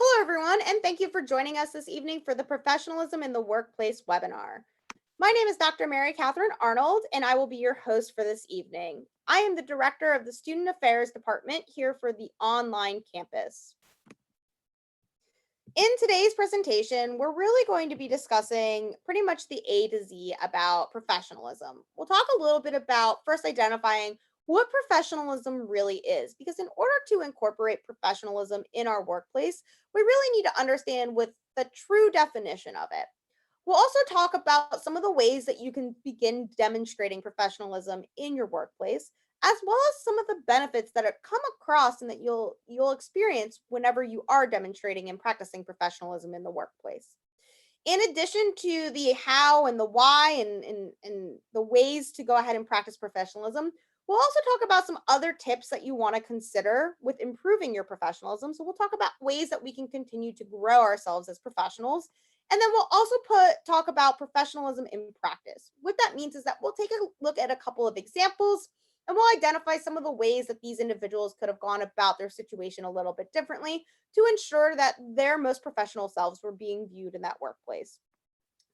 Hello, everyone, and thank you for joining us this evening for the Professionalism in the Workplace webinar. My name is Dr. Mary Catherine Arnold, and I will be your host for this evening. I am the Director of the Student Affairs Department here for the online campus. In today's presentation, we're really going to be discussing pretty much the A to Z about professionalism. We'll talk a little bit about first identifying what professionalism really is, because in order to incorporate professionalism in our workplace, we really need to understand what the true definition of it. We'll also talk about some of the ways that you can begin demonstrating professionalism in your workplace, as well as some of the benefits that have come across and that you'll experience whenever you are demonstrating and practicing professionalism in the workplace. In addition to the how and the why and the ways to go ahead and practice professionalism, we'll also talk about some other tips that you want to consider with improving your professionalism. So we'll talk about ways that we can continue to grow ourselves as professionals. And then we'll also talk about professionalism in practice. What that means is that we'll take a look at a couple of examples and we'll identify some of the ways that these individuals could have gone about their situation a little bit differently to ensure that their most professional selves were being viewed in that workplace.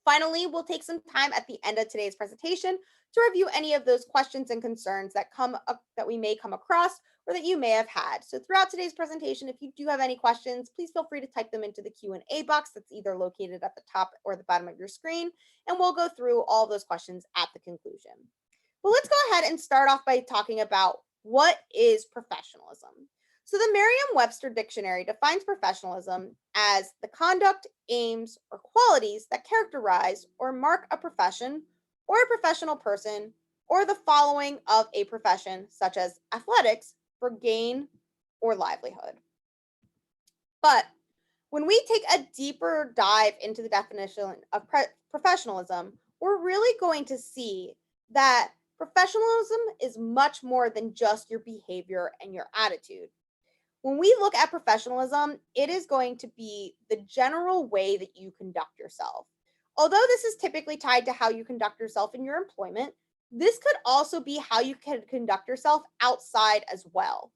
Finally, we'll take some time at the end of today's presentation to review any of those questions and concerns that come up that we may come across or that you may have had. So throughout today's presentation, if you do have any questions, please feel free to type them into the Q&A box that's either located at the top or the bottom of your screen, and we'll go through all those questions at the conclusion. Well, let's go ahead and start off by talking about what is professionalism. So the Merriam-Webster dictionary defines professionalism as the conduct, aims, or qualities that characterize or mark a profession or a professional person or the following of a profession, such as athletics, for gain or livelihood. But when we take a deeper dive into the definition of professionalism, we're really going to see that professionalism is much more than just your behavior and your attitude. When we look at professionalism, it is going to be the general way that you conduct yourself. Although this is typically tied to how you conduct yourself in your employment, this could also be how you can conduct yourself outside as well.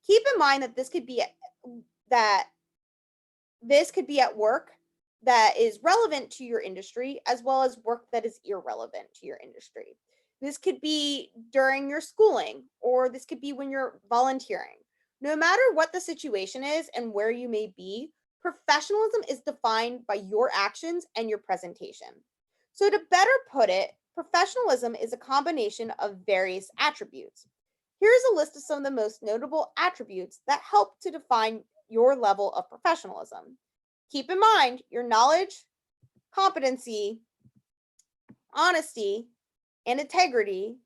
Keep in mind that this could be at work that is relevant to your industry, as well as work that is irrelevant to your industry. This could be during your schooling, or this could be when you're volunteering. No matter what the situation is and where you may be, professionalism is defined by your actions and your presentation. So, to better put it, professionalism is a combination of various attributes. Here's a list of some of the most notable attributes that help to define your level of professionalism. Keep in mind your knowledge, competency, honesty, and integrity,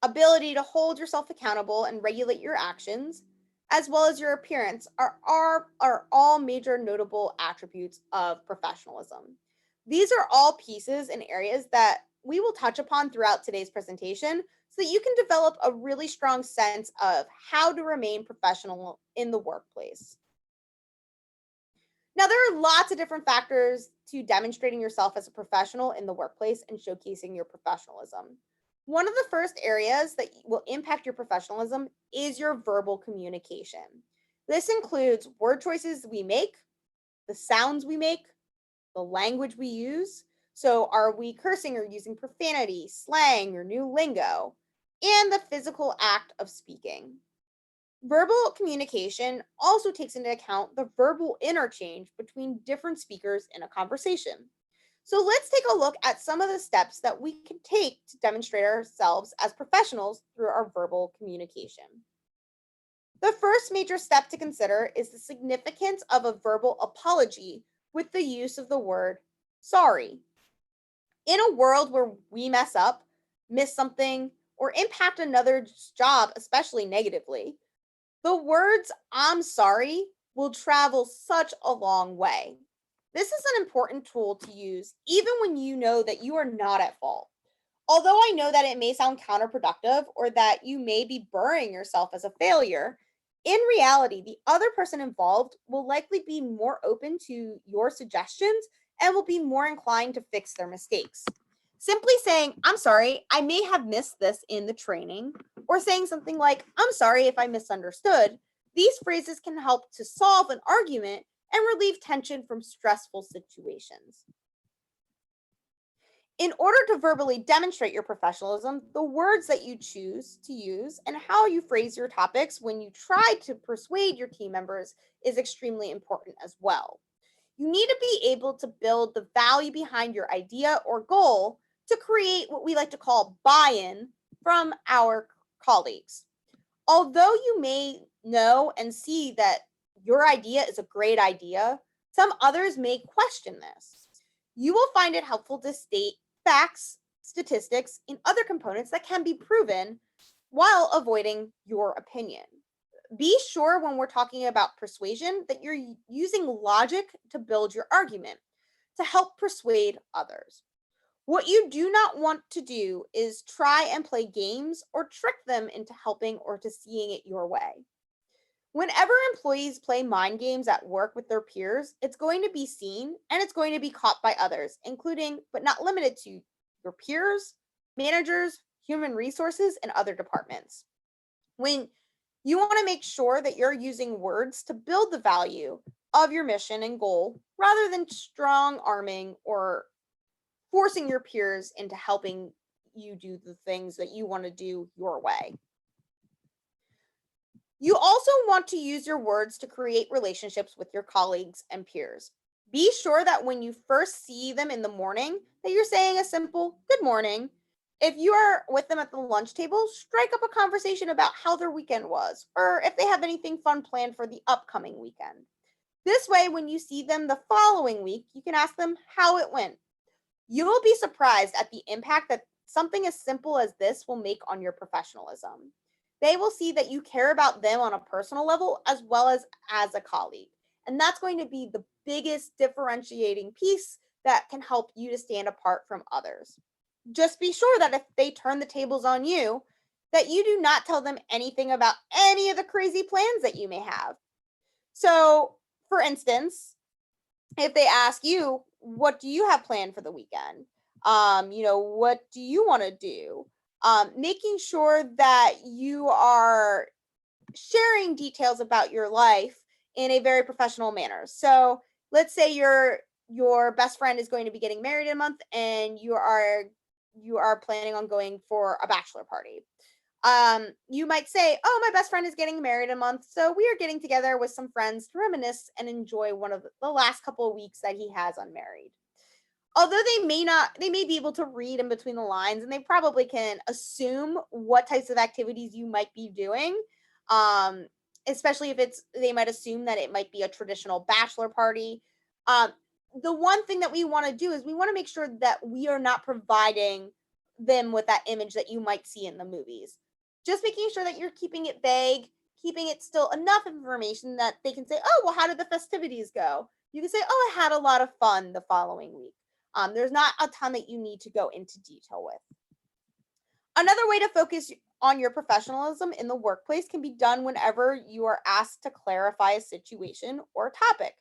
ability to hold yourself accountable and regulate your actions, as well as your appearance are all major notable attributes of professionalism. These are all pieces and areas that we will touch upon throughout today's presentation so that you can develop a really strong sense of how to remain professional in the workplace. Now, there are lots of different factors to demonstrating yourself as a professional in the workplace and showcasing your professionalism. One of the first areas that will impact your professionalism is your verbal communication. This includes word choices we make, the sounds we make, the language we use. So, are we cursing or using profanity, slang, or new lingo? And the physical act of speaking. Verbal communication also takes into account the verbal interchange between different speakers in a conversation. So let's take a look at some of the steps that we can take to demonstrate ourselves as professionals through our verbal communication. The first major step to consider is the significance of a verbal apology with the use of the word sorry. In a world where we mess up, miss something, or impact another's job, especially negatively, the words "I'm sorry" will travel such a long way. This is an important tool to use even when you know that you are not at fault. Although I know that it may sound counterproductive or that you may be burying yourself as a failure, in reality, the other person involved will likely be more open to your suggestions and will be more inclined to fix their mistakes. Simply saying, "I'm sorry, I may have missed this in the training," or saying something like, "I'm sorry if I misunderstood," these phrases can help to solve an argument and relieve tension from stressful situations. In order to verbally demonstrate your professionalism, the words that you choose to use and how you phrase your topics when you try to persuade your team members is extremely important as well. You need to be able to build the value behind your idea or goal to create what we like to call buy in from our colleagues. Although you may know and see that your idea is a great idea, some others may question this. You will find it helpful to state facts, statistics, and other components that can be proven while avoiding your opinion. Be sure when we're talking about persuasion that you're using logic to build your argument to help persuade others. What you do not want to do is try and play games or trick them into helping or to seeing it your way. Whenever employees play mind games at work with their peers, it's going to be seen and it's going to be caught by others, including but not limited to your peers, managers, human resources, and other departments. When you want to make sure that you're using words to build the value of your mission and goal rather than strong arming or forcing your peers into helping you do the things that you want to do your way. You also want to use your words to create relationships with your colleagues and peers. Be sure that when you first see them in the morning, that you're saying a simple good morning. If you are with them at the lunch table, strike up a conversation about how their weekend was or if they have anything fun planned for the upcoming weekend. This way, when you see them the following week, you can ask them how it went. You will be surprised at the impact that something as simple as this will make on your professionalism. They will see that you care about them on a personal level as well as a colleague. And that's going to be the biggest differentiating piece that can help you to stand apart from others. Just be sure that if they turn the tables on you, that you do not tell them anything about any of the crazy plans that you may have. So, for instance, if they ask you, what do you have planned for the weekend? What do you want to do? Making sure that you are sharing details about your life in a very professional manner. So let's say your best friend is going to be getting married in a month and you are planning on going for a bachelor party. You might say, "Oh, my best friend is getting married in a month, so we are getting together with some friends to reminisce and enjoy one of the last couple of weeks that he has unmarried." Although they may be able to read in between the lines and they probably can assume what types of activities you might be doing. Um, Especially if they might assume that it might be a traditional bachelor party. Um, the one thing that we want to do is we want to make sure that we are not providing them with that image that you might see in the movies. Just making sure that you're keeping it vague, keeping it still enough information that they can say, "Oh, well, how did the festivities go?" You can say, "Oh, I had a lot of fun the following week." There's not a ton that you need to go into detail with. Another way to focus on your professionalism in the workplace can be done whenever you are asked to clarify a situation or topic.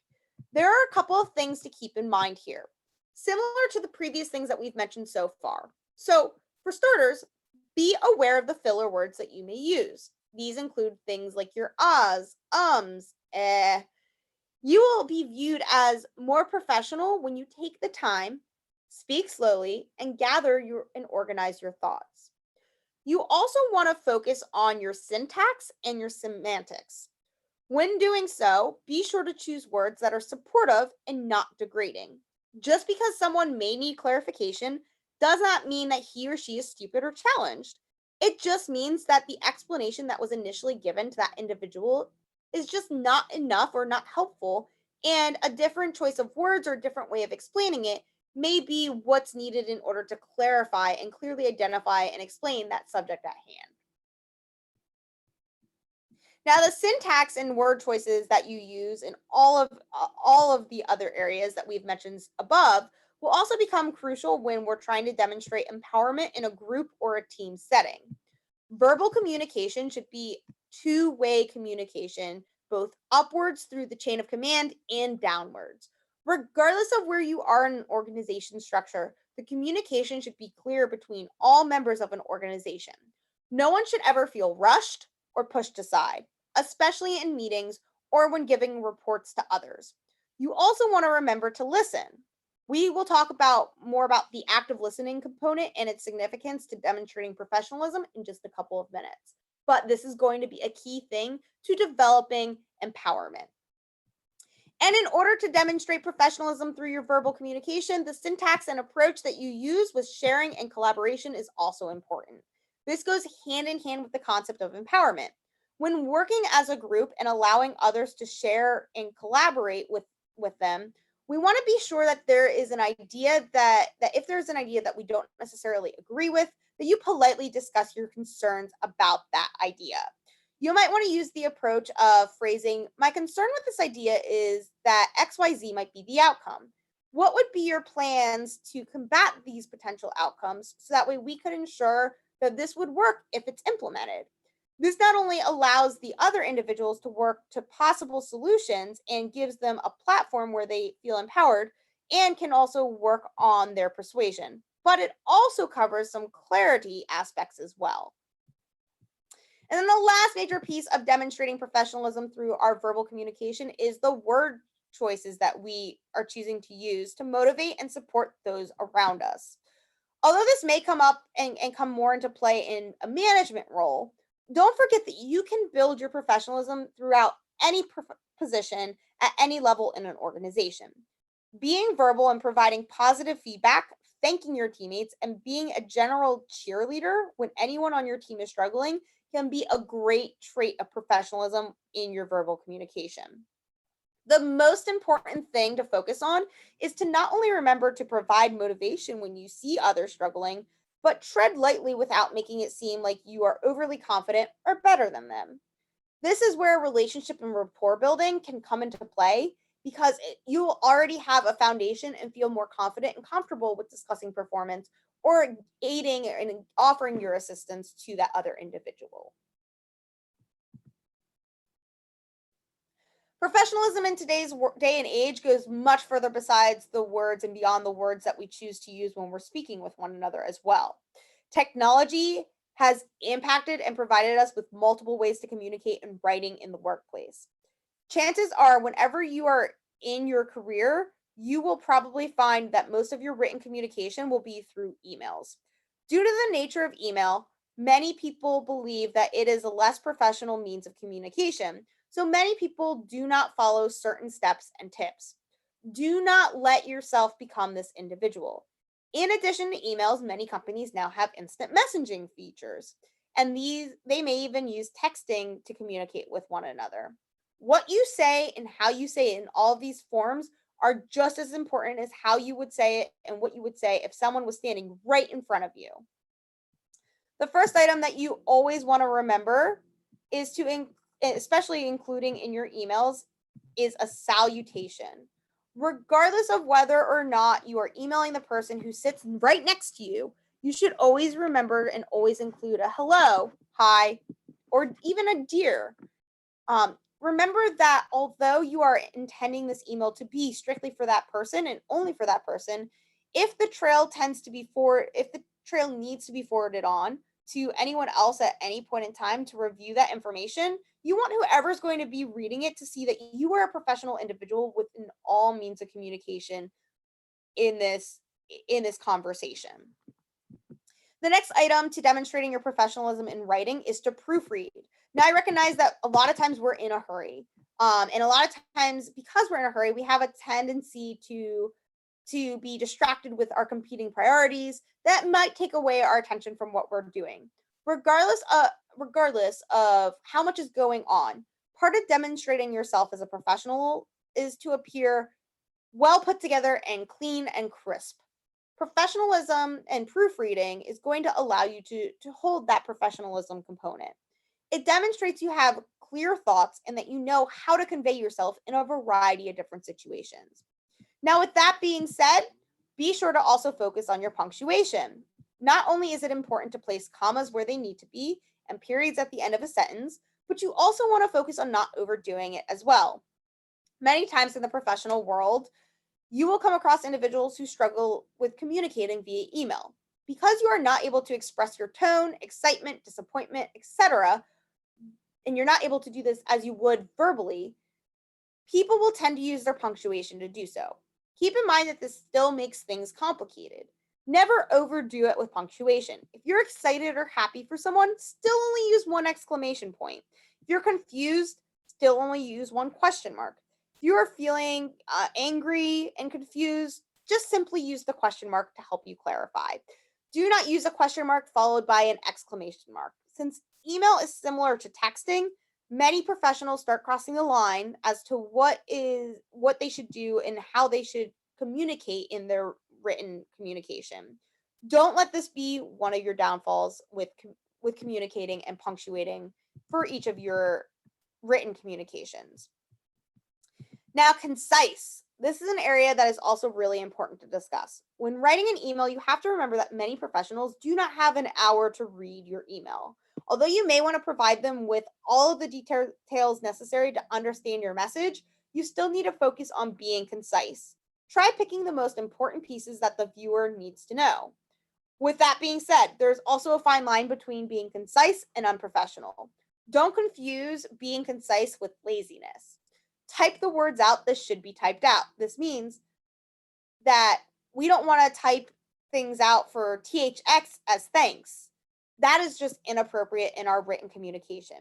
There are a couple of things to keep in mind here, similar to the previous things that we've mentioned so far. So, for starters, be aware of the filler words that you may use. These include things like your ahs, ums, You will be viewed as more professional when you take the time, speak slowly, and gather and organize your thoughts. You also want to focus on your syntax and your semantics. When doing so, be sure to choose words that are supportive and not degrading. Just because someone may need clarification does not mean that he or she is stupid or challenged. It just means that the explanation that was initially given to that individual is just not enough or not helpful, and a different choice of words or a different way of explaining it may be what's needed in order to clarify and clearly identify and explain that subject at hand. Now, the syntax and word choices that you use in all of the other areas that we've mentioned above will also become crucial when we're trying to demonstrate empowerment in a group or a team setting. Verbal communication should be two-way communication, both upwards through the chain of command and downwards. Regardless of where you are in an organization structure, the communication should be clear between all members of an organization. No one should ever feel rushed or pushed aside, especially in meetings or when giving reports to others. You also want to remember to listen. We will talk about more about the active listening component and its significance to demonstrating professionalism in just a couple of minutes. But this is going to be a key thing to developing empowerment. And in order to demonstrate professionalism through your verbal communication, the syntax and approach that you use with sharing and collaboration is also important. This goes hand in hand with the concept of empowerment. When working as a group and allowing others to share and collaborate with them, we want to be sure that there is an idea that if there's an idea that we don't necessarily agree with, that you politely discuss your concerns about that idea. You might want to use the approach of phrasing, my concern with this idea is that XYZ might be the outcome. What would be your plans to combat these potential outcomes so that way we could ensure that this would work if it's implemented? This not only allows the other individuals to work to possible solutions and gives them a platform where they feel empowered and can also work on their persuasion, but it also covers some clarity aspects as well. And then the last major piece of demonstrating professionalism through our verbal communication is the word choices that we are choosing to use to motivate and support those around us. Although this may come up and come more into play in a management role, don't forget that you can build your professionalism throughout any position at any level in an organization. Being verbal and providing positive feedback, thanking your teammates, and being a general cheerleader when anyone on your team is struggling can be a great trait of professionalism in your verbal communication. The most important thing to focus on is to not only remember to provide motivation when you see others struggling, but tread lightly without making it seem like you are overly confident or better than them. This is where relationship and rapport building can come into play because you will already have a foundation and feel more confident and comfortable with discussing performance or aiding and offering your assistance to that other individual. Professionalism in today's day and age goes much further besides the words and beyond the words that we choose to use when we're speaking with one another as well. Technology has impacted and provided us with multiple ways to communicate in writing in the workplace. Chances are, whenever you are in your career, you will probably find that most of your written communication will be through emails. Due to the nature of email, many people believe that it is a less professional means of communication. So many people do not follow certain steps and tips. Do not let yourself become this individual. In addition to emails, many companies now have instant messaging features, and they may even use texting to communicate with one another. What you say and how you say it in all of these forms are just as important as how you would say it and what you would say if someone was standing right in front of you. The first item that you always want to remember is especially including in your emails, is a salutation. Regardless of whether or not you are emailing the person who sits right next to you, you should always remember and always include a hello, hi, or even a dear. Remember that although you are intending this email to be strictly for that person and only for that person, if the trail needs to be forwarded on to anyone else at any point in time to review that information, you want whoever's going to be reading it to see that you are a professional individual within all means of communication in this conversation. The next item to demonstrating your professionalism in writing is to proofread. Now, I recognize that a lot of times we're in a hurry. And a lot of times, because we're in a hurry, we have a tendency to be distracted with our competing priorities that might take away our attention from what we're doing. Regardless of how much is going on, part of demonstrating yourself as a professional is to appear well put together and clean and crisp. Professionalism and proofreading is going to allow you to hold that professionalism component. It demonstrates you have clear thoughts and that you know how to convey yourself in a variety of different situations. Now, with that being said, be sure to also focus on your punctuation. Not only is it important to place commas where they need to be and periods at the end of a sentence, but you also want to focus on not overdoing it as well. Many times in the professional world, you will come across individuals who struggle with communicating via email. Because you are not able to express your tone, excitement, disappointment, etc., and you're not able to do this as you would verbally, People will tend to use their punctuation to do so. Keep in mind that this still makes things complicated. Never overdo it with punctuation. If you're excited or happy for someone, still only use one exclamation point. If you're confused, still only use one question mark. If you are feeling angry and confused, just simply use the question mark to help you clarify. Do not use a question mark followed by an exclamation mark. Since email is similar to texting, many professionals start crossing the line as to what they should do and how they should communicate in their written communication. Don't let this be one of your downfalls with communicating and punctuating for each of your written communications. Now, concise. This is an area that is also really important to discuss. When writing an email, you have to remember that many professionals do not have an hour to read your email. Although you may want to provide them with all of the details necessary to understand your message, you still need to focus on being concise. Try picking the most important pieces that the viewer needs to know. With that being said, there's also a fine line between being concise and unprofessional. Don't confuse being concise with laziness. Type the words out that should be typed out. This means that we don't want to type things out for THX as thanks. That is just inappropriate in our written communication.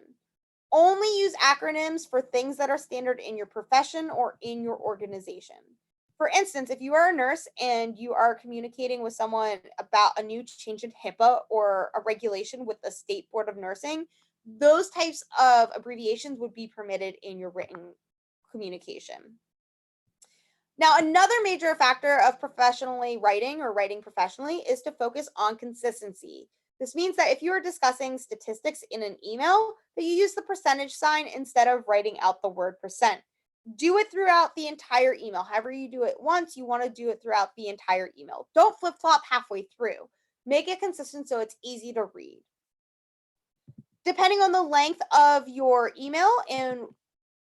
Only use acronyms for things that are standard in your profession or in your organization. For instance, if you are a nurse and you are communicating with someone about a new change in HIPAA or a regulation with the State Board of Nursing, those types of abbreviations would be permitted in your written communication. Now, another major factor of professionally writing or writing professionally is to focus on consistency. This means that if you are discussing statistics in an email, that you use the percentage sign instead of writing out the word percent. Do it throughout the entire email. However you do it once, you want to do it throughout the entire email. Don't flip-flop halfway through. Make it consistent so it's easy to read. Depending on the length of your email and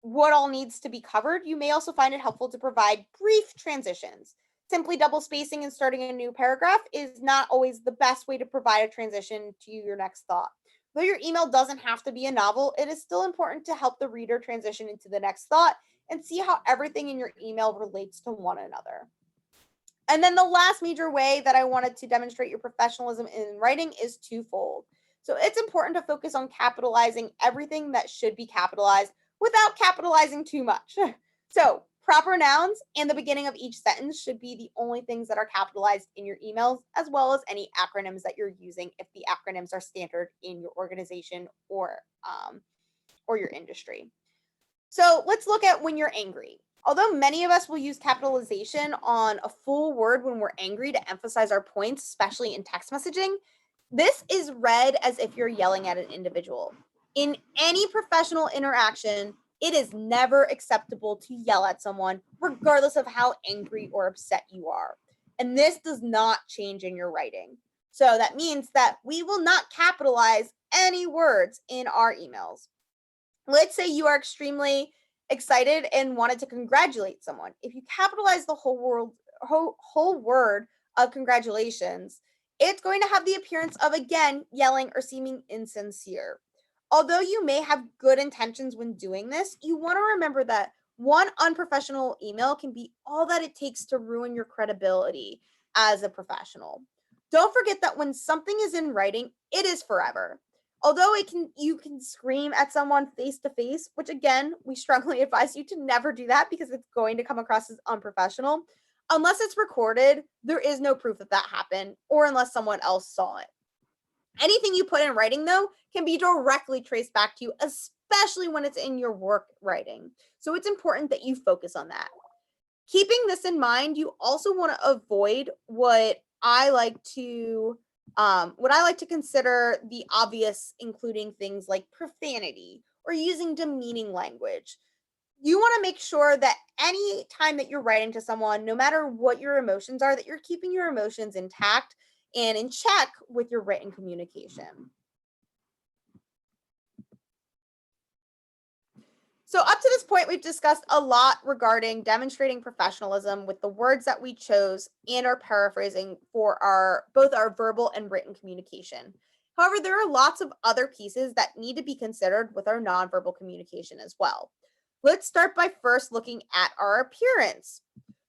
what all needs to be covered, you may also find it helpful to provide brief transitions. Simply double spacing and starting a new paragraph is not always the best way to provide a transition to your next thought. Though your email doesn't have to be a novel, it is still important to help the reader transition into the next thought and see how everything in your email relates to one another. And then the last major way that I wanted to demonstrate your professionalism in writing is twofold. So it's important to focus on capitalizing everything that should be capitalized without capitalizing too much. So proper nouns and the beginning of each sentence should be the only things that are capitalized in your emails, as well as any acronyms that you're using if the acronyms are standard in your organization or your industry. So let's look at when you're angry. Although many of us will use capitalization on a full word when we're angry to emphasize our points, especially in text messaging, this is read as if you're yelling at an individual. In any professional interaction, it is never acceptable to yell at someone, regardless of how angry or upset you are. And this does not change in your writing. So that means that we will not capitalize any words in our emails. Let's say you are extremely excited and wanted to congratulate someone. If you capitalize the whole word of congratulations, it's going to have the appearance of, again, yelling or seeming insincere. Although you may have good intentions when doing this, you want to remember that one unprofessional email can be all that it takes to ruin your credibility as a professional. Don't forget that when something is in writing, it is forever. Although you can scream at someone face to face, which again, we strongly advise you to never do that because it's going to come across as unprofessional. Unless it's recorded, there is no proof that that happened, or unless someone else saw it. Anything you put in writing, though, can be directly traced back to you, especially when it's in your work writing. So it's important that you focus on that. Keeping this in mind, you also want to avoid what I like to consider the obvious, including things like profanity or using demeaning language. You want to make sure that any time that you're writing to someone, no matter what your emotions are, that you're keeping your emotions intact and in check with your written communication. So up to this point, we've discussed a lot regarding demonstrating professionalism with the words that we chose and our paraphrasing for both our verbal and written communication. However, there are lots of other pieces that need to be considered with our nonverbal communication as well. Let's start by first looking at our appearance.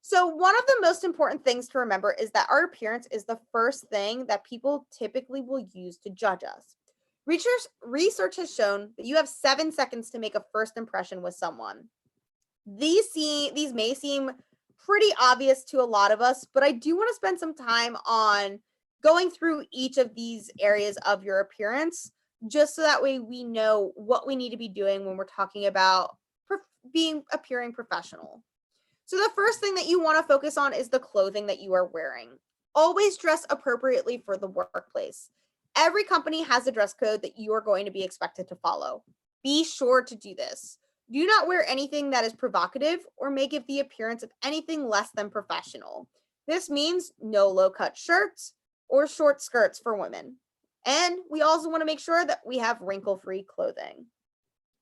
So, one of the most important things to remember is that our appearance is the first thing that people typically will use to judge us. Research has shown that you have 7 seconds to make a first impression with someone. These may seem pretty obvious to a lot of us, but I do want to spend some time on going through each of these areas of your appearance, just so that way we know what we need to be doing when we're talking about being appearing professional. So the first thing that you want to focus on is the clothing that you are wearing. Always dress appropriately for the workplace. Every company has a dress code that you are going to be expected to follow. Be sure to do this. Do not wear anything that is provocative or may give the appearance of anything less than professional. This means no low-cut shirts or short skirts for women. And we also want to make sure that we have wrinkle-free clothing.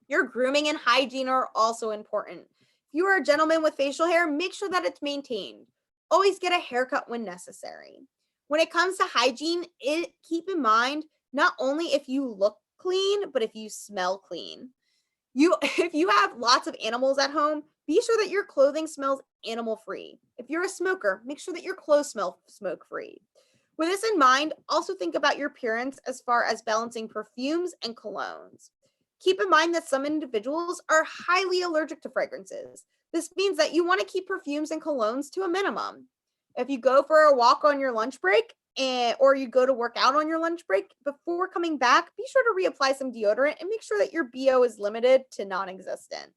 Your grooming and hygiene are also important. If you are a gentleman with facial hair, make sure that it's maintained. Always get a haircut when necessary. When it comes to hygiene, keep in mind not only if you look clean, but if you smell clean. If you have lots of animals at home, be sure that your clothing smells animal free. If you're a smoker, make sure that your clothes smell smoke free. With this in mind, also think about your appearance as far as balancing perfumes and colognes. Keep in mind that some individuals are highly allergic to fragrances. This means that you want to keep perfumes and colognes to a minimum. If you go for a walk on your lunch break or you go to work out on your lunch break, before coming back, be sure to reapply some deodorant and make sure that your BO is limited to non-existent.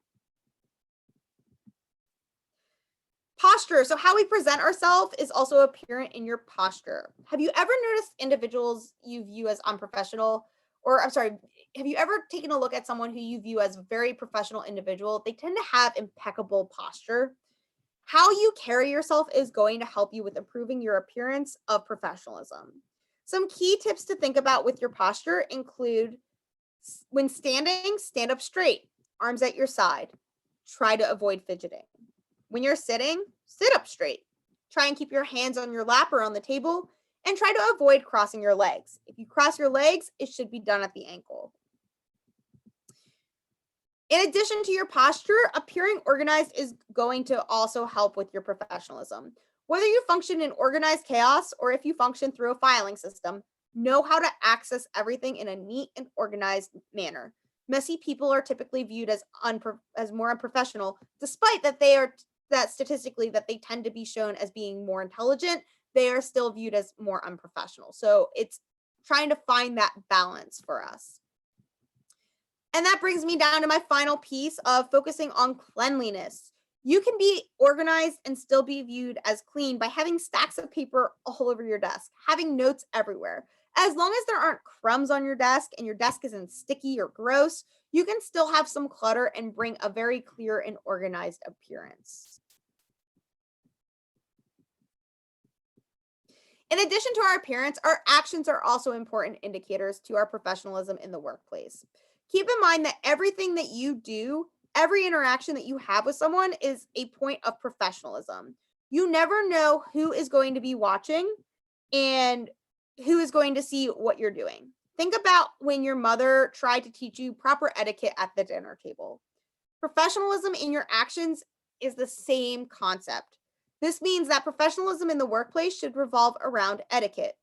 Posture. So how we present ourselves is also apparent in your posture. Have you ever noticed individuals you view as unprofessional? Or I'm sorry, have you ever taken a look at someone who you view as a very professional individual? They tend to have impeccable posture. How you carry yourself is going to help you with improving your appearance of professionalism. Some key tips to think about with your posture include when standing, stand up straight, arms at your side. Try to avoid fidgeting. When you're sitting, sit up straight. Try and keep your hands on your lap or on the table, and try to avoid crossing your legs. If you cross your legs, it should be done at the ankle. In addition to your posture, appearing organized is going to also help with your professionalism. Whether you function in organized chaos or if you function through a filing system, know how to access everything in a neat and organized manner. Messy people are typically viewed as more unprofessional, despite that statistically that they tend to be shown as being more intelligent. They are still viewed as more unprofessional. So it's trying to find that balance for us. And that brings me down to my final piece of focusing on cleanliness. You can be organized and still be viewed as clean by having stacks of paper all over your desk, having notes everywhere. As long as there aren't crumbs on your desk and your desk isn't sticky or gross, you can still have some clutter and bring a very clear and organized appearance. In addition to our appearance, our actions are also important indicators to our professionalism in the workplace. Keep in mind that everything that you do, every interaction that you have with someone is a point of professionalism. You never know who is going to be watching and who is going to see what you're doing. Think about when your mother tried to teach you proper etiquette at the dinner table. Professionalism in your actions is the same concept. This means that professionalism in the workplace should revolve around etiquette.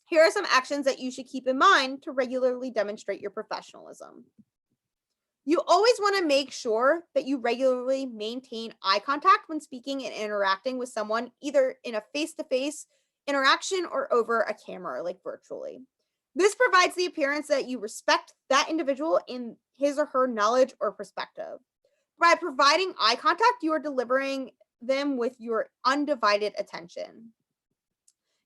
Here are some actions that you should keep in mind to regularly demonstrate your professionalism. You always want to make sure that you regularly maintain eye contact when speaking and interacting with someone, either in a face-to-face interaction or over a camera, like virtually. This provides the appearance that you respect that individual in his or her knowledge or perspective. By providing eye contact, you are delivering them with your undivided attention.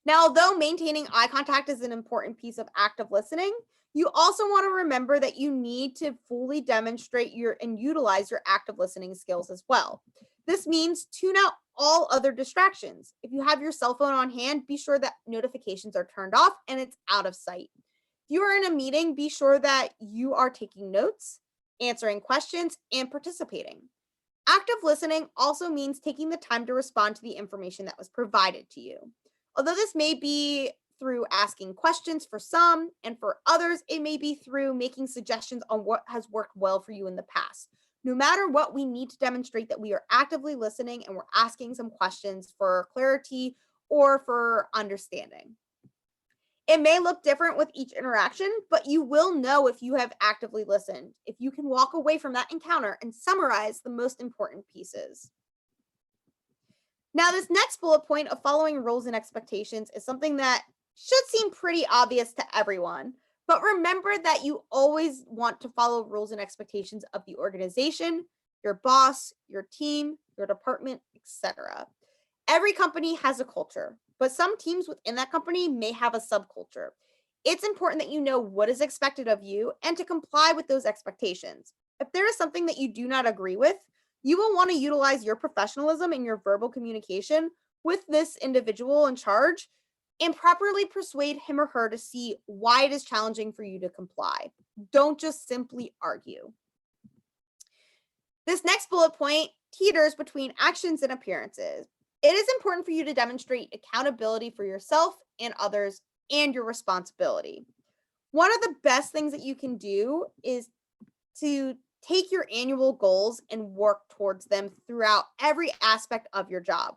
Now, although maintaining eye contact is an important piece of active listening, you also want to remember that you need to fully demonstrate and utilize your active listening skills as well. This means tune out all other distractions. If you have your cell phone on hand, be sure that notifications are turned off and it's out of sight. If you are in a meeting, be sure that you are taking notes, answering questions, and participating. Active listening also means taking the time to respond to the information that was provided to you. Although this may be through asking questions for some, and for others, it may be through making suggestions on what has worked well for you in the past. No matter what, we need to demonstrate that we are actively listening and we're asking some questions for clarity or for understanding. It may look different with each interaction, but you will know if you have actively listened, if you can walk away from that encounter and summarize the most important pieces. Now, this next bullet point of following rules and expectations is something that should seem pretty obvious to everyone. But remember that you always want to follow rules and expectations of the organization, your boss, your team, your department, etc. Every company has a culture, but some teams within that company may have a subculture. It's important that you know what is expected of you and to comply with those expectations. If there is something that you do not agree with, you will want to utilize your professionalism in your verbal communication with this individual in charge and properly persuade him or her to see why it is challenging for you to comply. Don't just simply argue. This next bullet point teeters between actions and appearances. It is important for you to demonstrate accountability for yourself and others and your responsibility. One of the best things that you can do is to take your annual goals and work towards them throughout every aspect of your job.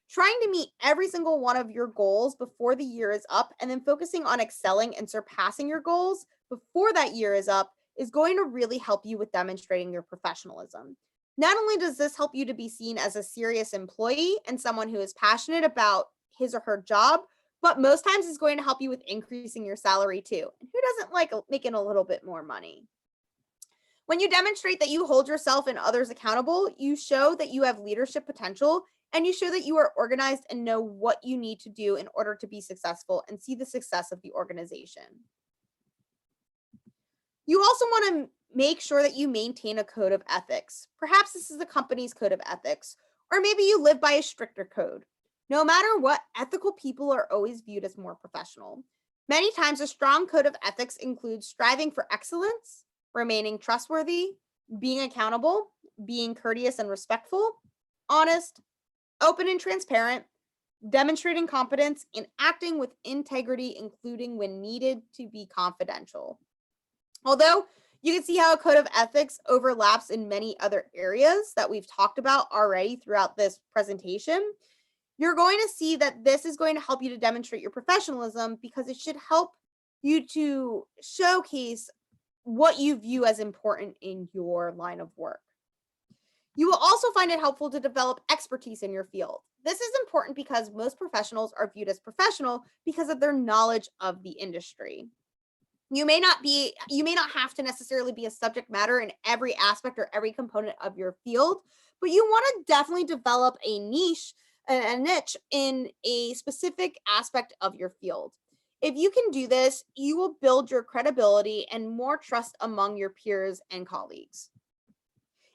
Trying to meet every single one of your goals before the year is up and then focusing on excelling and surpassing your goals before that year is up is going to really help you with demonstrating your professionalism. Not only does this help you to be seen as a serious employee and someone who is passionate about his or her job, but most times it's going to help you with increasing your salary too. And who doesn't like making a little bit more money? When you demonstrate that you hold yourself and others accountable, you show that you have leadership potential and you show that you are organized and know what you need to do in order to be successful and see the success of the organization. You also want to make sure that you maintain a code of ethics. Perhaps this is the company's code of ethics, or maybe you live by a stricter code. No matter what, ethical people are always viewed as more professional. Many times, a strong code of ethics includes striving for excellence, remaining trustworthy, being accountable, being courteous and respectful, honest, open and transparent, demonstrating competence, and acting with integrity, including when needed to be confidential. Although you can see how a code of ethics overlaps in many other areas that we've talked about already throughout this presentation, you're going to see that this is going to help you to demonstrate your professionalism because it should help you to showcase what you view as important in your line of work. You will also find it helpful to develop expertise in your field. This is important because most professionals are viewed as professional because of their knowledge of the industry. You may not have to necessarily be a subject matter in every aspect or every component of your field, but you want to definitely develop a niche in a specific aspect of your field. If you can do this, you will build your credibility and more trust among your peers and colleagues.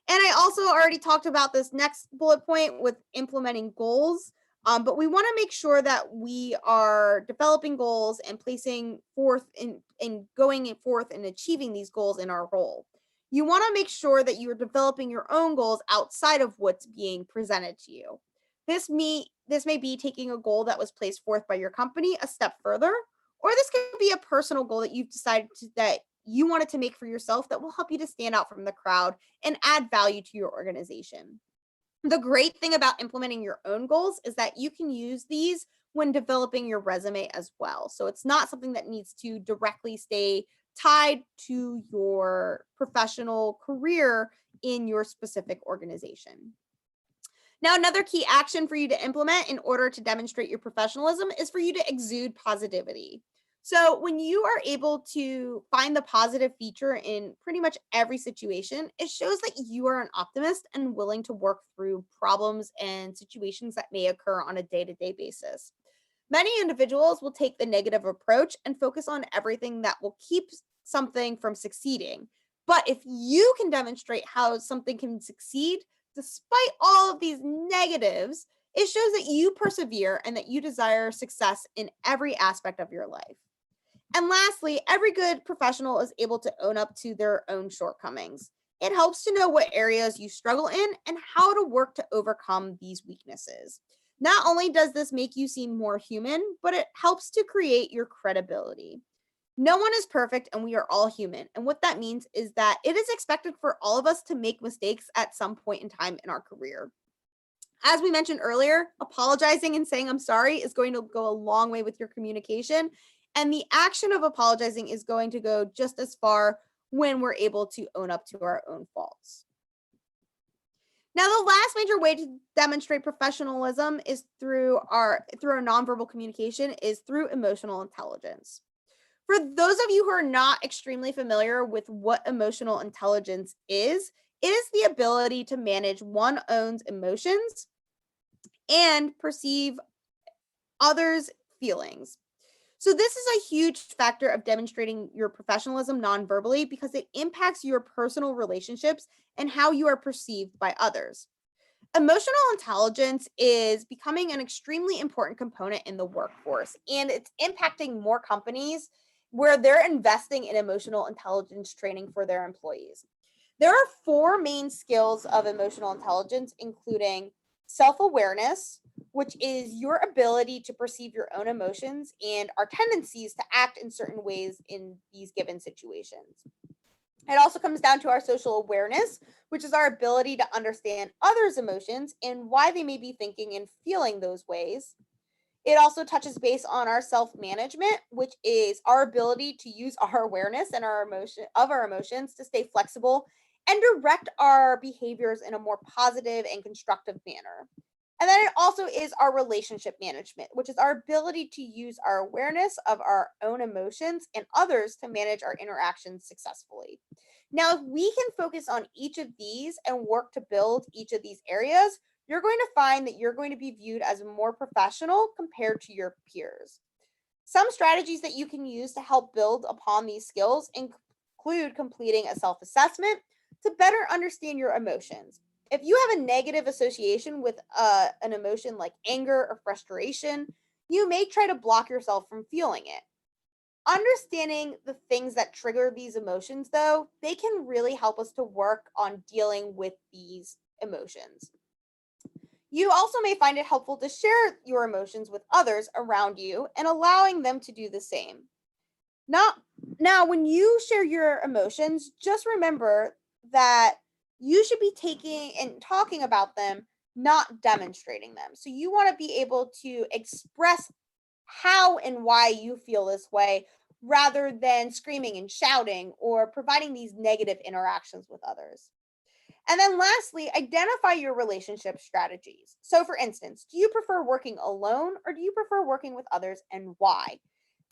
And I also already talked about this next bullet point with implementing goals. But we want to make sure that we are developing goals and placing forth in going forth and achieving these goals in our role. You want to make sure that you are developing your own goals outside of what's being presented to you. This may be taking a goal that was placed forth by your company a step further, or this could be a personal goal that you've decided that you wanted to make for yourself that will help you to stand out from the crowd and add value to your organization. The great thing about implementing your own goals is that you can use these when developing your resume as well. So it's not something that needs to directly stay tied to your professional career in your specific organization. Now, another key action for you to implement in order to demonstrate your professionalism is for you to exude positivity. So, when you are able to find the positive feature in pretty much every situation, it shows that you are an optimist and willing to work through problems and situations that may occur on a day to day basis. Many individuals will take the negative approach and focus on everything that will keep something from succeeding. But if you can demonstrate how something can succeed despite all of these negatives, it shows that you persevere and that you desire success in every aspect of your life. And lastly, every good professional is able to own up to their own shortcomings. It helps to know what areas you struggle in and how to work to overcome these weaknesses. Not only does this make you seem more human, but it helps to create your credibility. No one is perfect and we are all human. And what that means is that it is expected for all of us to make mistakes at some point in time in our career. As we mentioned earlier, apologizing and saying I'm sorry is going to go a long way with your communication. And the action of apologizing is going to go just as far when we're able to own up to our own faults. Now, the last major way to demonstrate professionalism is through our nonverbal communication is through emotional intelligence. For those of you who are not extremely familiar with what emotional intelligence is, it is the ability to manage one's own emotions and perceive others' feelings. So, this is a huge factor of demonstrating your professionalism non-verbally because it impacts your personal relationships and how you are perceived by others. Emotional intelligence is becoming an extremely important component in the workforce, and it's impacting more companies where they're investing in emotional intelligence training for their employees. There are four main skills of emotional intelligence, including self awareness, which is your ability to perceive your own emotions and our tendencies to act in certain ways in these given situations. It also comes down to our social awareness, which is our ability to understand others' emotions and why they may be thinking and feeling those ways. It also touches base on our self-management, which is our ability to use our awareness and our emotions to stay flexible and direct our behaviors in a more positive and constructive manner. And then it also is our relationship management, which is our ability to use our awareness of our own emotions and others to manage our interactions successfully. Now, if we can focus on each of these and work to build each of these areas, you're going to find that you're going to be viewed as more professional compared to your peers. Some strategies that you can use to help build upon these skills include completing a self assessment to better understand your emotions. If you have a negative association with an emotion like anger or frustration, you may try to block yourself from feeling it. Understanding the things that trigger these emotions, though, they can really help us to work on dealing with these emotions. You also may find it helpful to share your emotions with others around you and allowing them to do the same. Not Now, when you share your emotions, just remember that you should be taking and talking about them, not demonstrating them. So you want to be able to express how and why you feel this way rather than screaming and shouting or providing these negative interactions with others. And then lastly, identify your relationship strategies. So, for instance, do you prefer working alone or do you prefer working with others and why?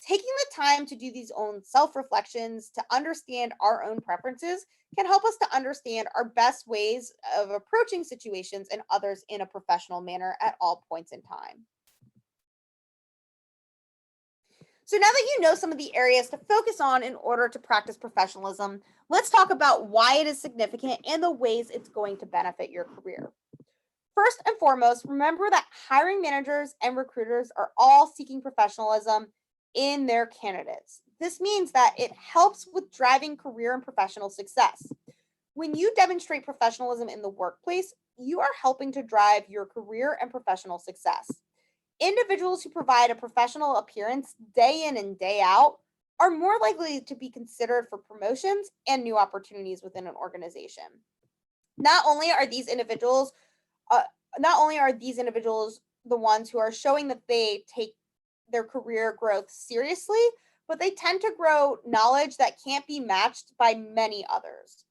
Taking the time to do these own self reflections to understand our own preferences can help us to understand our best ways of approaching situations and others in a professional manner at all points in time. So, now that you know some of the areas to focus on in order to practice professionalism, let's talk about why it is significant and the ways it's going to benefit your career. First and foremost, remember that hiring managers and recruiters are all seeking professionalism in their candidates. This means that it helps with driving career and professional success. When you demonstrate professionalism in the workplace, you are helping to drive your career and professional success. Individuals who provide a professional appearance day in and day out are more likely to be considered for promotions and new opportunities within an organization. Not only are these individuals uh, Not only are these individuals the ones who are showing that they take their career growth seriously, but they tend to grow knowledge that can't be matched by many others.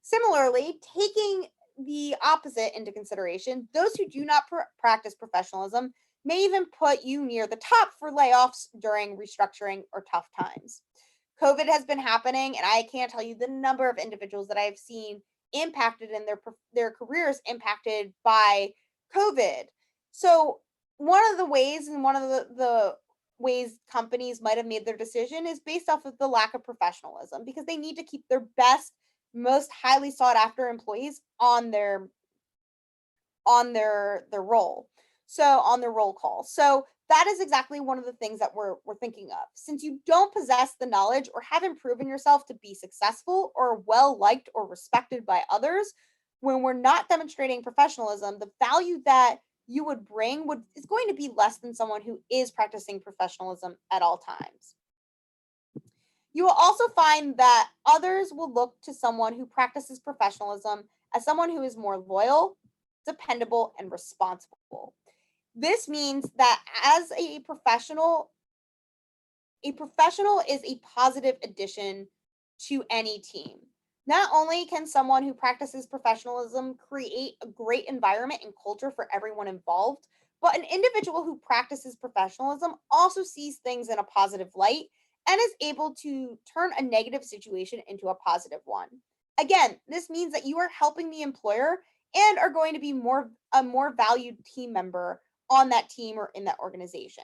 Similarly, taking the opposite into consideration, those who do not practice professionalism may even put you near the top for layoffs during restructuring or tough times. COVID has been happening, and I can't tell you the number of individuals that I've seen impacted in their careers impacted by COVID. So one of the ways and one of the ways companies might have made their decision is based off of the lack of professionalism because they need to keep their best, most highly sought after employees on their role. So on their roll call. So that is exactly one of the things that we're thinking of. Since you don't possess the knowledge or haven't proven yourself to be successful or well liked or respected by others, when we're not demonstrating professionalism, the value that you would bring would is going to be less than someone who is practicing professionalism at all times. You will also find that others will look to someone who practices professionalism as someone who is more loyal, dependable, and responsible. This means that as a professional is a positive addition to any team. Not only can someone who practices professionalism create a great environment and culture for everyone involved, but an individual who practices professionalism also sees things in a positive light and is able to turn a negative situation into a positive one. Again, this means that you are helping the employer and are going to be a more valued team member on that team or in that organization.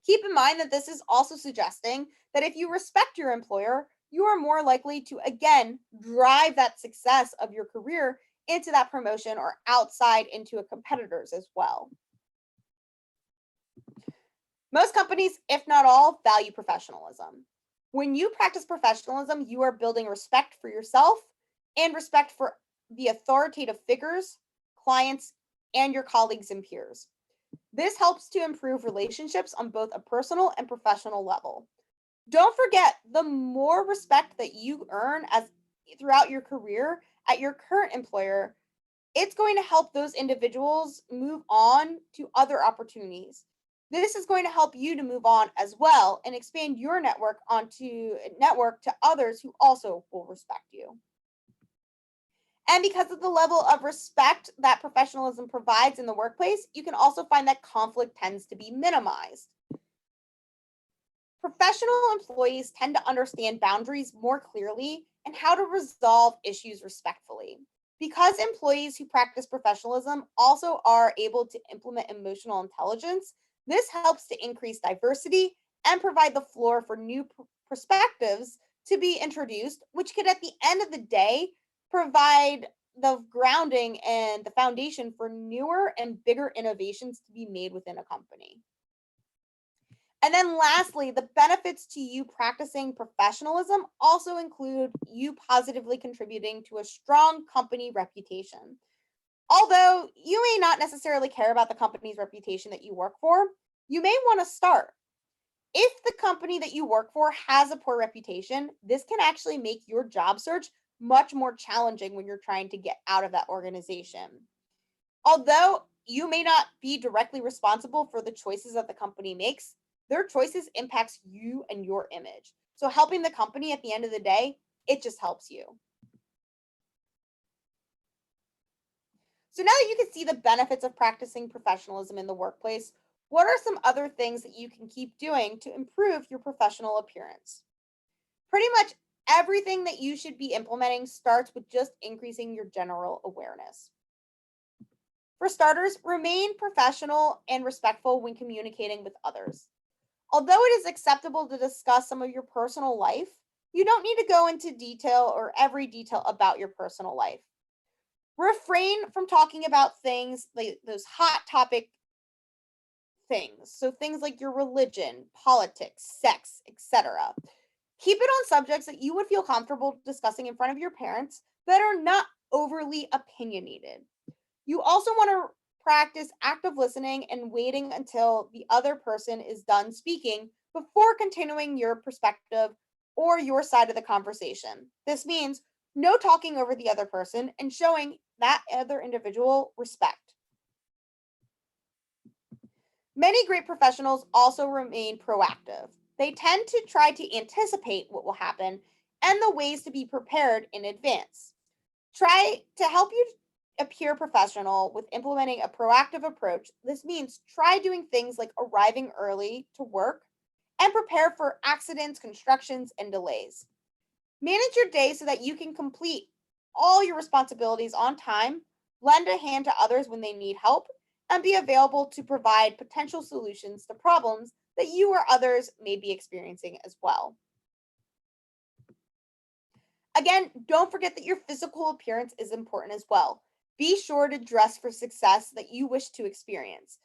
Keep in mind that this is also suggesting that if you respect your employer, you are more likely to again drive that success of your career into that promotion or outside into a competitors as well. Most companies, if not all, value professionalism. When you practice professionalism, you are building respect for yourself and respect for the authoritative figures, clients, and your colleagues and peers. This helps to improve relationships on both a personal and professional level. Don't forget, the more respect that you earn as throughout your career at your current employer, it's going to help those individuals move on to other opportunities. This is going to help you to move on as well and expand your network to others who also will respect you. And because of the level of respect that professionalism provides in the workplace, you can also find that conflict tends to be minimized. Professional employees tend to understand boundaries more clearly and how to resolve issues respectfully. Because employees who practice professionalism also are able to implement emotional intelligence, this helps to increase diversity and provide the floor for new perspectives to be introduced, which could, at the end of the day, provide the grounding and the foundation for newer and bigger innovations to be made within a company. And then lastly, the benefits to you practicing professionalism also include you positively contributing to a strong company reputation. Although you may not necessarily care about the company's reputation that you work for, you may want to start. If the company that you work for has a poor reputation, this can actually make your job search much more challenging when you're trying to get out of that organization. Although you may not be directly responsible for the choices that the company makes, their choices impacts you and your image. So helping the company at the end of the day, it just helps you. So now that you can see the benefits of practicing professionalism in the workplace, what are some other things that you can keep doing to improve your professional appearance? Pretty much everything that you should be implementing starts with just increasing your general awareness. For starters, remain professional and respectful when communicating with others. Although it is acceptable to discuss some of your personal life, you don't need to go into detail or every detail about your personal life. Refrain from talking about things like those hot topic things. So things like your religion, politics, sex, etc. Keep it on subjects that you would feel comfortable discussing in front of your parents that are not overly opinionated. You also want to practice active listening and waiting until the other person is done speaking before continuing your perspective or your side of the conversation. This means no talking over the other person and showing that other individual respect. Many great professionals also remain proactive. They tend to try to anticipate what will happen and the ways to be prepared in advance. Try to help you appear professional with implementing a proactive approach. This means try doing things like arriving early to work and prepare for accidents, constructions, and delays. Manage your day so that you can complete all your responsibilities on time, lend a hand to others when they need help, and be available to provide potential solutions to problems that you or others may be experiencing as well. Again, don't forget that your physical appearance is important as well. Be sure to dress for success that you wish to experience.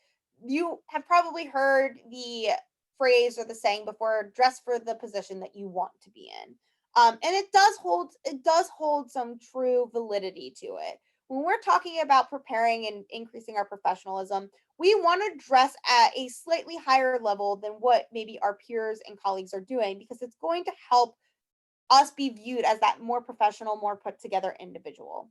You have probably heard the phrase or the saying before, dress for the position that you want to be in. And it does hold some true validity to it. When we're talking about preparing and increasing our professionalism, we want to dress at a slightly higher level than what maybe our peers and colleagues are doing because it's going to help us be viewed as that more professional, more put together individual.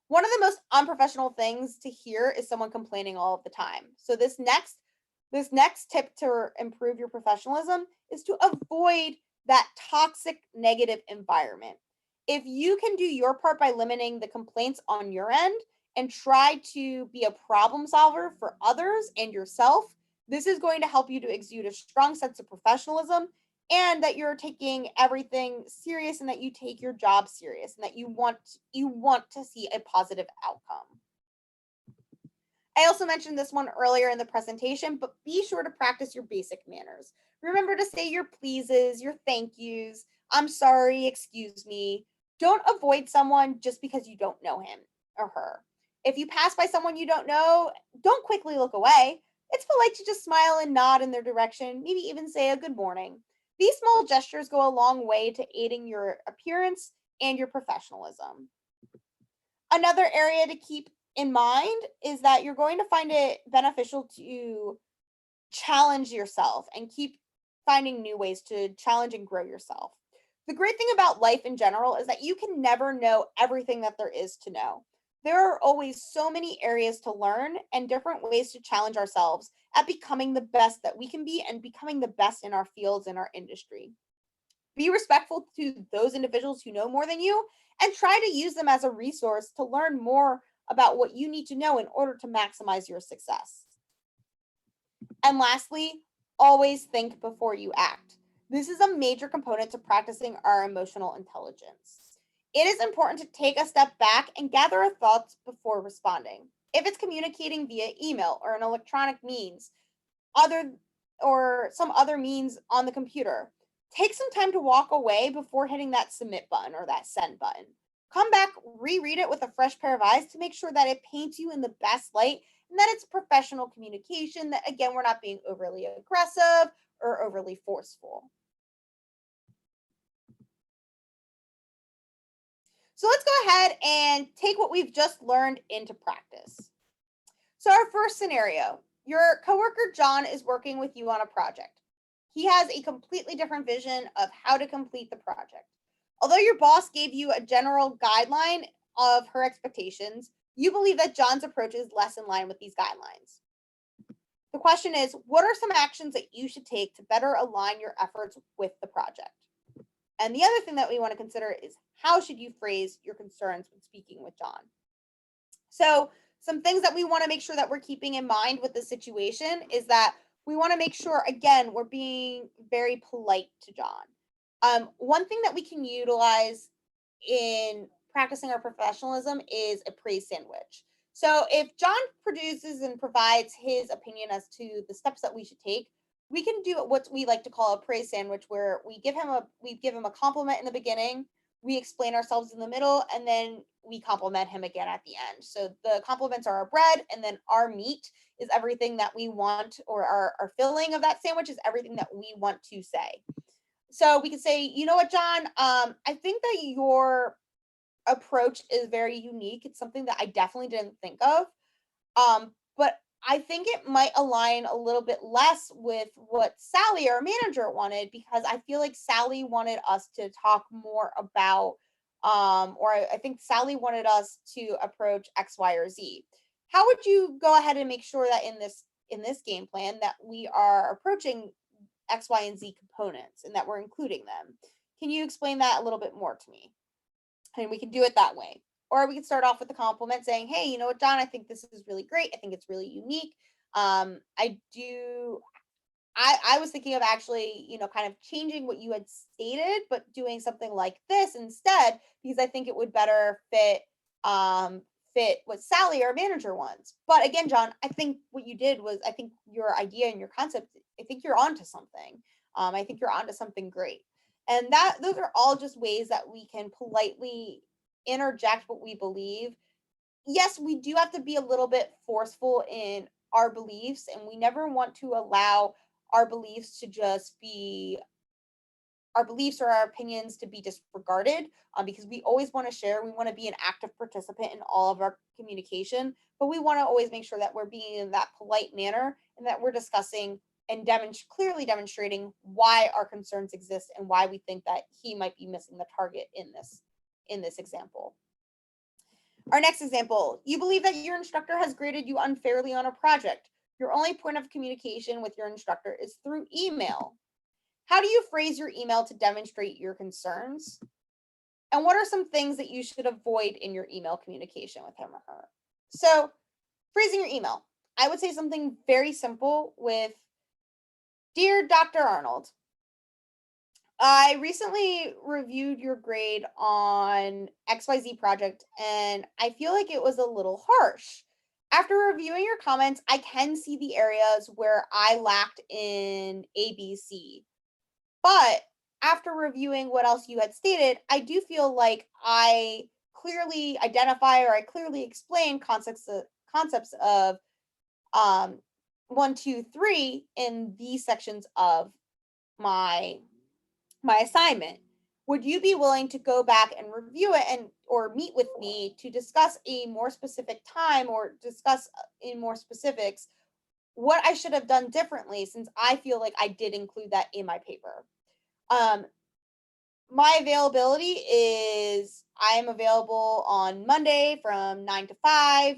One of the most unprofessional things to hear is someone complaining all of the time. So this next tip to improve your professionalism is to avoid that toxic negative environment. If you can do your part by limiting the complaints on your end and try to be a problem solver for others and yourself, this is going to help you to exude a strong sense of professionalism and that you're taking everything serious and that you take your job serious and that you want to see a positive outcome. I also mentioned this one earlier in the presentation, but be sure to practice your basic manners. Remember to say your pleases, your thank yous, I'm sorry, excuse me. Don't avoid someone just because you don't know him or her. If you pass by someone you don't know, don't quickly look away. It's polite to just smile and nod in their direction, maybe even say a good morning. These small gestures go a long way to aiding your appearance and your professionalism. Another area to keep in mind is that you're going to find it beneficial to challenge yourself and keep finding new ways to challenge and grow yourself. The great thing about life in general is that you can never know everything that there is to know. There are always so many areas to learn and different ways to challenge ourselves at becoming the best that we can be and becoming the best in our fields in our industry. Be respectful to those individuals who know more than you and try to use them as a resource to learn more about what you need to know in order to maximize your success. And lastly, always think before you act. This is a major component to practicing our emotional intelligence. It is important to take a step back and gather our thoughts before responding. If it's communicating via email or an electronic means, other or some other means on the computer. Take some time to walk away before hitting that submit button or that send button. Come back, reread it with a fresh pair of eyes to make sure that it paints you in the best light and that it's professional communication, that again, we're not being overly aggressive or overly forceful. So let's go ahead and take what we've just learned into practice. So, our first scenario, your coworker John is working with you on a project. He has a completely different vision of how to complete the project. Although your boss gave you a general guideline of her expectations, you believe that John's approach is less in line with these guidelines. The question is, what are some actions that you should take to better align your efforts with the project? And the other thing that we want to consider is how should you phrase your concerns when speaking with John? So, some things that we want to make sure that we're keeping in mind with the situation is that we want to make sure, again, we're being very polite to John. One thing that we can utilize in practicing our professionalism is a praise sandwich. So, if John produces and provides his opinion as to the steps that we should take, we can do what we like to call a praise sandwich, where we give him a compliment in the beginning, we explain ourselves in the middle, and then we compliment him again at the end. So the compliments are our bread, and then our meat is everything that we want, or our filling of that sandwich is everything that we want to say. So we can say, you know what, John, I think that your approach is very unique. It's something that I definitely didn't think of. But I think it might align a little bit less with what Sally, our manager, wanted because I feel like Sally wanted us to talk more about, or I think Sally wanted us to approach X, Y, or Z. How would you go ahead and make sure that in this game plan that we are approaching X, Y, and Z components and that we're including them? Can you explain that a little bit more to me? And we can do it that way. Or we can start off with a compliment saying, hey, you know what, John, I think this is really great. I think it's really unique. I do I was thinking of actually, kind of changing what you had stated, but doing something like this instead, because I think it would better fit what Sally, our manager, wants. But again, John, I think what you did was I think your idea and your concept, I think you're onto something. I think you're onto something great. And that those are all just ways that we can politely interject what we believe. Yes, we do have to be a little bit forceful in our beliefs, and we never want to allow our beliefs to just be our beliefs or our opinions to be disregarded, because we always want to share. We want to be an active participant in all of our communication, but we want to always make sure that we're being in that polite manner and that we're discussing and clearly demonstrating why our concerns exist and why we think that he might be missing the target in this example. Our next example, you believe that your instructor has graded you unfairly on a project. Your only point of communication with your instructor is through email. How do you phrase your email to demonstrate your concerns? And what are some things that you should avoid in your email communication with him or her? So, phrasing your email. I would say something very simple with, Dear Dr. Arnold, I recently reviewed your grade on XYZ project and I feel like it was a little harsh. After reviewing your comments, I can see the areas where I lacked in ABC. But after reviewing what else you had stated, I do feel like I clearly identify or I clearly explain concepts of um, 1, 2, 3 in these sections of my assignment. Would you be willing to go back and review it and or meet with me to discuss a more specific time or discuss in more specifics what I should have done differently, since I feel like I did include that in my paper? Um, my availability is I am available on Monday from 9 to 5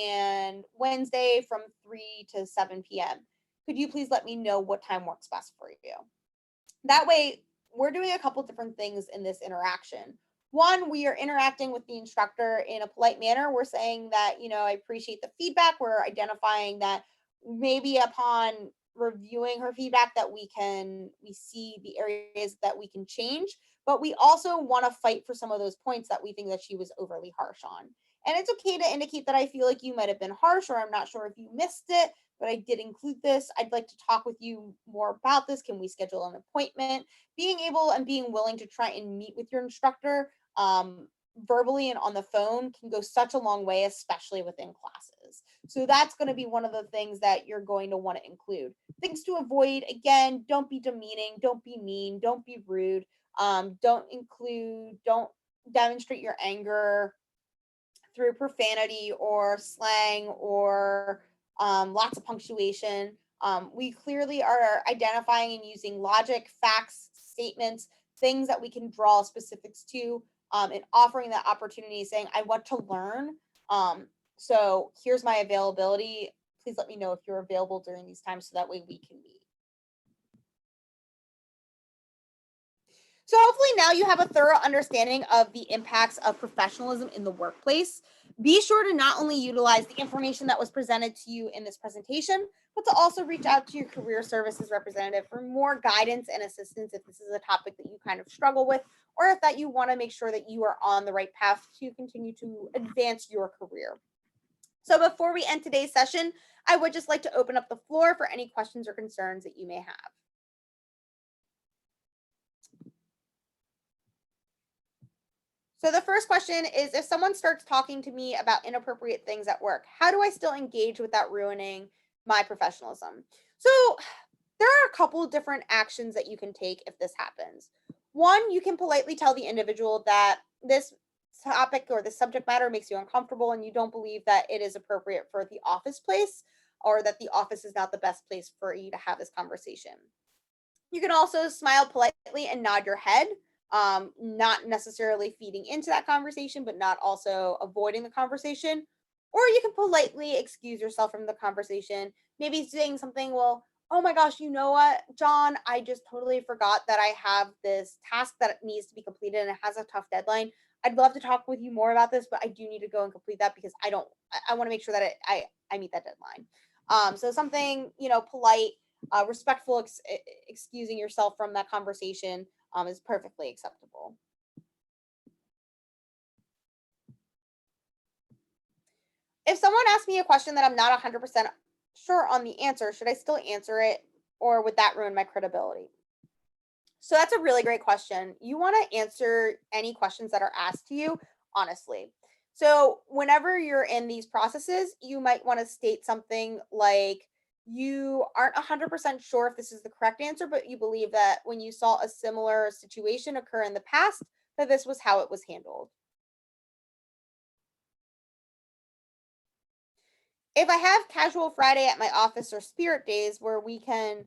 and Wednesday from 3 to 7 p.m. Could you please let me know what time works best for you? That way, we're doing a couple different things in this interaction. One, we are interacting with the instructor in a polite manner. We're saying that, I appreciate the feedback. We're identifying that maybe upon reviewing her feedback that we see the areas that we can change, but we also want to fight for some of those points that we think that she was overly harsh on. And it's okay to indicate that I feel like you might have been harsh, or I'm not sure if you missed it, but I did include this. I'd like to talk with you more about this. Can we schedule an appointment? Being able and being willing to try and meet with your instructor verbally and on the phone can go such a long way, especially within classes. So that's going to be one of the things that you're going to want to include. Things to avoid, again, don't be demeaning, don't be mean, don't be rude. Don't demonstrate your anger through profanity or slang or lots of punctuation. We clearly are identifying and using logic, facts, statements, things that we can draw specifics to, and offering that opportunity, saying, I want to learn. So here's my availability. Please let me know if you're available during these times so that way we can meet. So hopefully now you have a thorough understanding of the impacts of professionalism in the workplace. Be sure to not only utilize the information that was presented to you in this presentation, but to also reach out to your career services representative for more guidance and assistance if this is a topic that you kind of struggle with, or if that you want to make sure that you are on the right path to continue to advance your career. So before we end today's session, I would just like to open up the floor for any questions or concerns that you may have. So the first question is, if someone starts talking to me about inappropriate things at work, how do I still engage without ruining my professionalism? So there are a couple of different actions that you can take if this happens. One, you can politely tell the individual that this topic or this subject matter makes you uncomfortable and you don't believe that it is appropriate for the office place, or that the office is not the best place for you to have this conversation. You can also smile politely and nod your head, not necessarily feeding into that conversation, but not also avoiding the conversation. Or you can politely excuse yourself from the conversation, maybe saying something, well, oh my gosh, you know what, John, I just totally forgot that I have this task that needs to be completed and it has a tough deadline. I'd love to talk with you more about this, but I do need to go and complete that because I want to make sure that I meet that deadline. So something, polite, respectful, excusing yourself from that conversation is perfectly acceptable. If someone asks me a question that I'm not 100% sure on the answer, should I still answer it, or would that ruin my credibility? So that's a really great question. You want to answer any questions that are asked to you honestly. So whenever you're in these processes, you might want to state something like, you aren't 100% sure if this is the correct answer, but you believe that when you saw a similar situation occur in the past, that this was how it was handled. If I have casual Friday at my office or spirit days where we can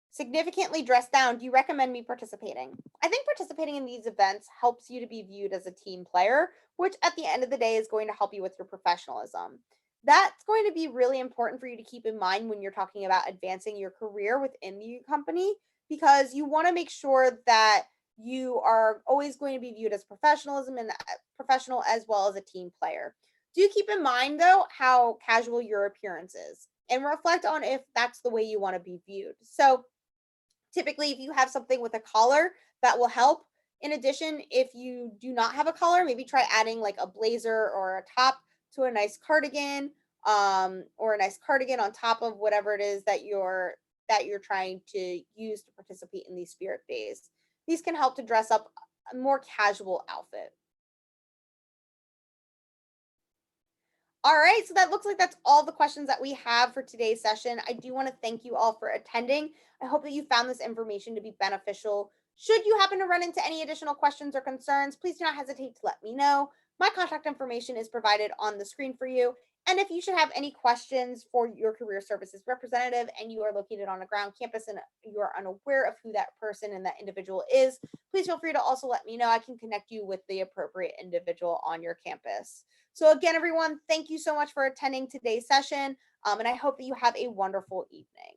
significantly dress down, do you recommend me participating? I think participating in these events helps you to be viewed as a team player, which at the end of the day is going to help you with your professionalism. That's going to be really important for you to keep in mind when you're talking about advancing your career within the company, because you want to make sure that you are always going to be viewed as professionalism and professional as well as a team player. Do keep in mind though how casual your appearance is and reflect on if that's the way you want to be viewed. So, typically, if you have something with a collar, that will help. In addition, if you do not have a collar, maybe try adding like a blazer or a top to a nice cardigan, or a nice cardigan on top of whatever it is that you're trying to use to participate in these spirit days. These can help to dress up a more casual outfit. All right, so that looks like that's all the questions that we have for today's session. I do want to thank you all for attending. I hope that you found this information to be beneficial. Should you happen to run into any additional questions or concerns, please do not hesitate to let me know. My contact information is provided on the screen for you. And if you should have any questions for your career services representative and you are located on a ground campus and you are unaware of who that person and that individual is, please feel free to also let me know. I can connect you with the appropriate individual on your campus. So, again, everyone, thank you so much for attending today's session. And I hope that you have a wonderful evening.